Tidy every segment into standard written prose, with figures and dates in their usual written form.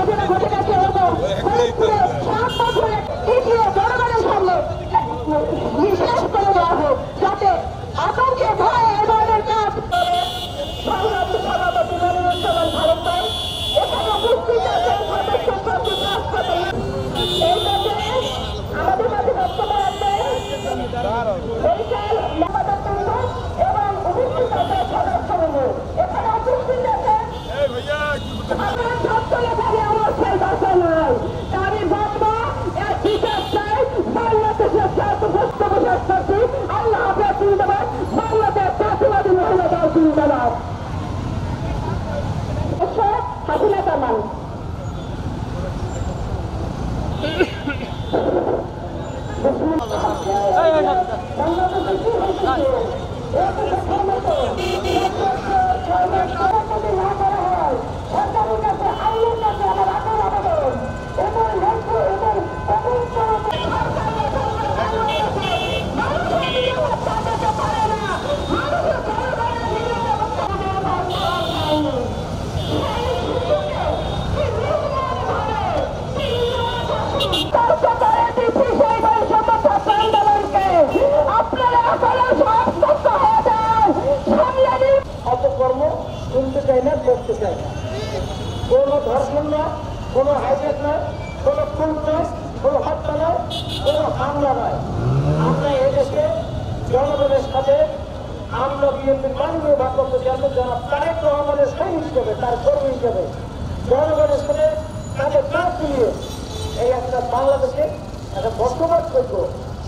ঘটনা ঘটে গেছে এবং ফরিদপুরে 7 বছরের তৃতীয় জনগণের সামনে নিঃশেষ করে দেওয়া হোক, যাতে আতঙ্কে ভয়ে এ ধরনের কাজ সংগ্রামী সভাপতি মনিরুজ্জামান ভারত ভাই এখানে উপস্থিত আছেন সদস্য সচিব রাষ্ট্রপতি। এই ব্যাপারে আমাদের কাছে বক্তব্য রাখবেন বরিশাল মহানগর এবং উপস্থিত আছেন সদস্যবৃন্দ। এখানে উপস্থিত আছেন আমরা ছাত্ররা ভাবে আমার সেই ভাষা নয়, তারই বাবা এর বিচার চাই বাংলাদেশের স্বার্থগ্রস্ত বসাচ্ছি। আল্লাহ হাফেজ জিন্দাবাদ, বাংলাদেশ জাতীয়বাদী মহিলা দল জিন্দাবাদ। হাসিনা কামাল সরকারের কাছে আইনের কাছে আমার আগ্রহ আবেদন এবং লক্ষ্য এবং অপকর্ম শুনতে চাই না, করতে চাই না। কোনো ধর্ষণ নয়, কোনো হাইজ্যাক নয়, কোনো খুন নয়, কোনো হত্যা নয়, কোনো হামলা নয়। আমরা এদেশে জনগণের সাথে আমরা বিএনপির মাননীয় ভারপ্রাপ্ত চেয়ারম্যান জনাব তারেক রহমানের সৈনিক হিসেবে, তার কর্মী হিসেবে জনগণের সাথে তাদের কাজ মিলিয়ে এই একটা বাংলাদেশে একটা বসবাসযোগ্য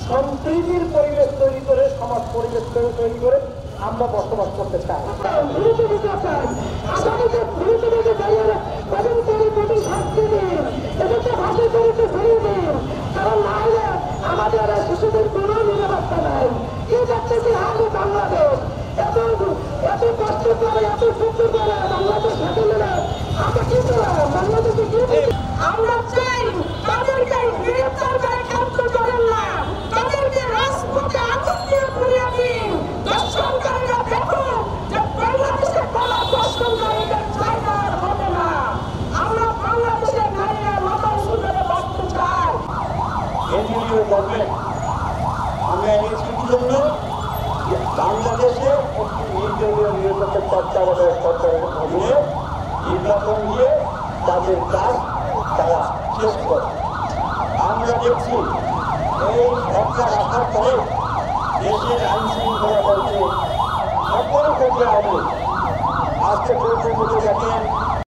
সম্প্রীতির পরিবেশ তৈরি করে, সমাজ পরিবেশ তৈরি করে আমরা বসবাস করতে চাই। আমাদের শিশুদের কোন নিরাপত্তা নাই। এই দেখতেছি আগে বাংলাদেশ এত কষ্ট করে, এত সুন্দর করে বাংলাদেশ হাঁটলে আমরা কি বাংলাদেশে কি আমরা চাই তাদেরকে গ্রেফতার করে কাউকে করেন না, তাদেরকে রাজপথে আতঙ্কে পুড়িয়ে দিন। দর্শনকারীরা দেখুন যে বাংলাদেশে কোনো দর্শনকারীদের জায়গা হবে না। আমরা বাংলাদেশের নারীরা মাথা উঁচু করে বাঁচতে চাই। আমরা এনেছি কি জন্য? বাংলাদেশে একটি নির্দলীয় নিরপেক্ষ তত্ত্বাবধায়ক সরকারের অধীনে নির্বাচন দিয়ে তাদের কাজ তারা শেষ করে। আমরা দেখছি এই সরকার আসার পরে দেশের আইন শৃঙ্খলা বলতে সকল ক্ষেত্রে আজকে পর্যন্ত দেখেন